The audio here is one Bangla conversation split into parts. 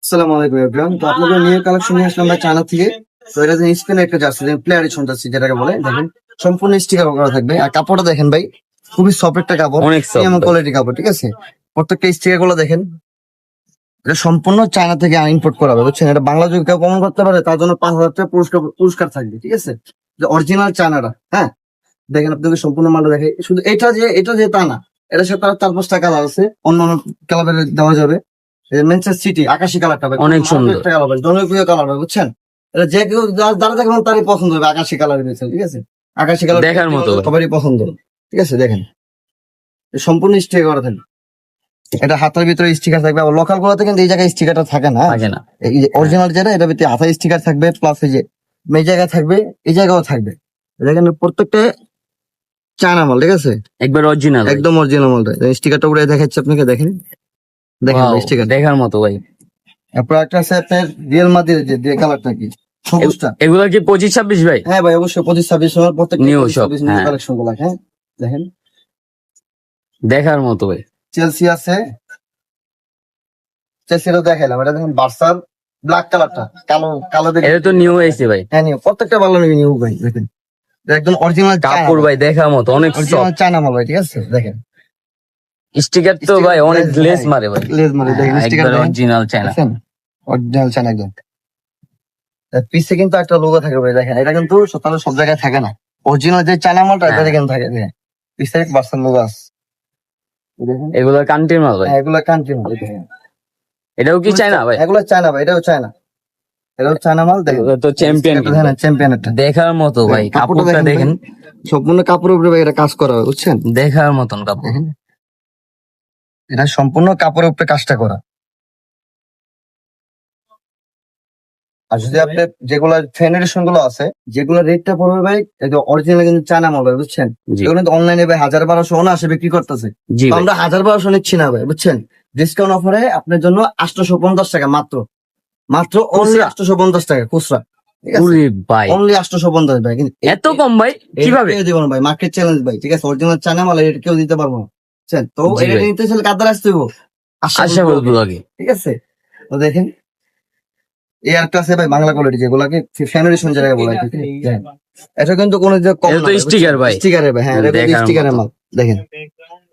আসসালামু আলাইকুম এভরিওয়ান। তো আপনাদের নিউ কালেকশন নিয়ে আসলাম ভাই চায়না থেকে। তো এটা যে স্পেনের একটা জার্সি, প্লেয়ার এডিশন জার্সি যেটাকে বলে, দেখেন সম্পূর্ণ স্টিকার করা থাকবে। আর কাপড়টা দেখেন ভাই, খুবই সফট একটা কাপড়, অনেক soft প্রিমিয়াম ভাই। কোয়ালিটি কাপড়, ঠিক আছে। প্রত্যেকটা স্টিকার গুলো দেখেন, এটা সম্পূর্ণ চায়না থেকে ইম্পোর্ট করা হবে, বুঝছেন। এটা বাংলা যদি কেউ প্রমাণ করতে পারে তার জন্য 5,000 টাকা পুরস্কার থাকবে, ঠিক আছে। যে অরিজিনাল চায়নাটা, হ্যাঁ। দেখেন আপনাদের সম্পূর্ণ মালটা দেখে, শুধু এটা যে তা না, এটার সাথে আরো 4-5টা কালার আছে, অন্য অন্য কালার দেওয়া যাবে। ম্যানচেস্টার সিটি আকাশি কালারটা ভাই, অনেক সুন্দর। একটা কালার ভাই, জনপ্রিয় কালার ভাই, বুঝছেন। এটা যে কেউ যারা দেখবেন তারই পছন্দ হবে, আকাশি কালার রয়েছে, ঠিক আছে। আকাশি কালার দেখার মতো ভাই। সবারই পছন্দ, ঠিক আছে। দেখেন সম্পূর্ণ স্টিকার করা থাকবে, এটা হাতের ভিতরে স্টিকার থাকবে। আবার লোকাল গুলোতে কিন্তু এই জায়গায় স্টিকারটা থাকে না, থাকে না। এই অরিজিনাল যেটা, এটা ভিতরে হাতের স্টিকার থাকবে, প্লাস এই যে এই জায়গায় থাকবে, এই জায়গাও থাকবে। দেখেন প্রত্যেকটা চায়না মাল, ঠিক আছে, একবার অরিজিনাল একদম অরিজিনাল মালটা। স্টিকারটা উড়ে দেখাচ্ছি আপনাকে, দেখেন দেখেন স্টিকার। দেখার মতো ভাই। তারপর একটা আছে আপনার রিয়েল মাদ্রিদের যে কালারটা কি সবুজটা, এগুলা কি 25-26 ভাই? হ্যাঁ ভাই অবশ্যই 25-26 সময় প্রত্যেকটা New 25-26 shop, নিউ হ্যাঁ। কালেকশন গুলা, হ্যাঁ। দেখেন দেখার মতো ভাই। চেলসি আছে, চেলসিটা দেখাইলাম। এটা দেখেন বার্সার ব্ল্যাক কালারটা, কালো কালো দেখে, এটা তো নিউ হয়েছে ভাই। হ্যাঁ নিউ, প্রত্যেকটা ভালো নিউ ভাই। দেখেন এটা একদম অরিজিনাল কাপড় ভাই দেখার মতো, অনেক অরিজিনাল চায়না মাল ভাই, ঠিক আছে। দেখেন স্টিকার তো ভাই অনেক লেস মারে ভাই। লেজ মারে, দেখেন স্টিকার একবার অরিজিনাল চায়না। অরিজিনাল চায়না একদম। পিছে কিন্তু একটা লোগো থাকে ভাই, দেখেন এটা কিন্তু তাহলে সব জায়গায় থাকে না। অরিজিনাল যে চায়না মালটা হ্যাঁ। এটা কিন্তু থাকে, দেখেন পিছে এক বার্সার লোগো আছে, দেখেন। এগুলো কান্ট্রির মাল ভাই। হ্যাঁ, এগুলা কান্ট্রি মাল, দেখেন এটাও কি চায়না ভাই? এগুলো চায়না ভাই, এটাও চায়না, এটাও চায়না মাল। দেখেন এগুলো তো চ্যাম্পিয়ন। চ্যাম্পিয়ন একটা দেখার মতো ভাই, কাপড়টা দেখেন। সম্পূর্ণ কাপড়ের উপরে ভাই এটা কাজ করা হয়, বুঝছেন। দেখার মতন কাপড়। দেখেন এটা সম্পূর্ণ কাপড়ের উপরে কাজটা করা। আর যদি আপনি যেগুলো ফেনারেশন গুলো আছে, যেগুলো রেটটা পড়বে ভাই, অরিজিনাল কিন্তু চায়না মাল ভাই, বুঝছেন। জি। এগুলো কিন্তু অনলাইনে ভাই 1,000-1,200 অনায়াসে বিক্রি করতেছে। জি তো ভাই। আমরা 1,000-1,200 নিচ্ছি না ভাই, বুঝছেন। ডিসকাউন্ট অফারে আপনার জন্য 850 টাকা, মাত্র অনলি 850 টাকা খুচরা, ঠিক আছে। ওরে ভাই, অনলি 850 ভাই, কিন্তু এত কম ভাই কিভাবে? দিব না ভাই, মার্কেট চ্যালেঞ্জ ভাই, ঠিক আছে। অরিজিনাল চায়না মাল এটা কেউ দিতে পারবো না, বুঝছেন। তো জি এটা ভাই। নিতে চাইলে কাদার আসতে হইব, আশা বলবো আগে। ঠিক আছে। তো দেখেন এই একটা আছে ভাই বাংলা কোয়ালিটি, যেগুলাকে ফ্যানারেশন যেটাকে বলা হয়, ঠিক আছে। দেখেন, এটা কিন্তু কোনো যে কম এটা তো sticker ভাই। স্টিকারের ভাই, হ্যাঁ এটা কিন্তু দেখার স্টিকারের মতো। মাল। দেখেন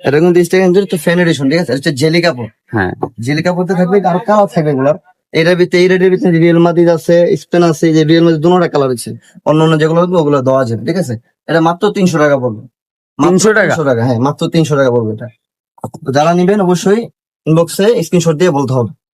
এটা কিন্তু স্টিকার তো ফ্যানারেশন, ঠিক আছে। এটা হচ্ছে জেলি কাপড়, হ্যাঁ। জেলি কাপড়তে থাকবে, আর কালার থাকবে এগুলার। এটার ভিতরে এই রেডের ভিতরে রিয়েল মাদ্রিদ আছে, স্পেন আছে, যে রিয়েল মাদ্রিদ দুটোটা কালার আছে। অন্য অন্য যেগুলো হবে ওগুলো দেওয়া যাবে, ঠিক আছে। এটা মাত্র 300 টাকা পড়বে, 300 টাকা? 300 টাকা, হ্যাঁ মাত্র 300 টাকা পড়বে এটা। তো যারা নিবেন অবশ্যই ইনবক্সে স্ক্রিনশট দিয়ে বলতে হবে।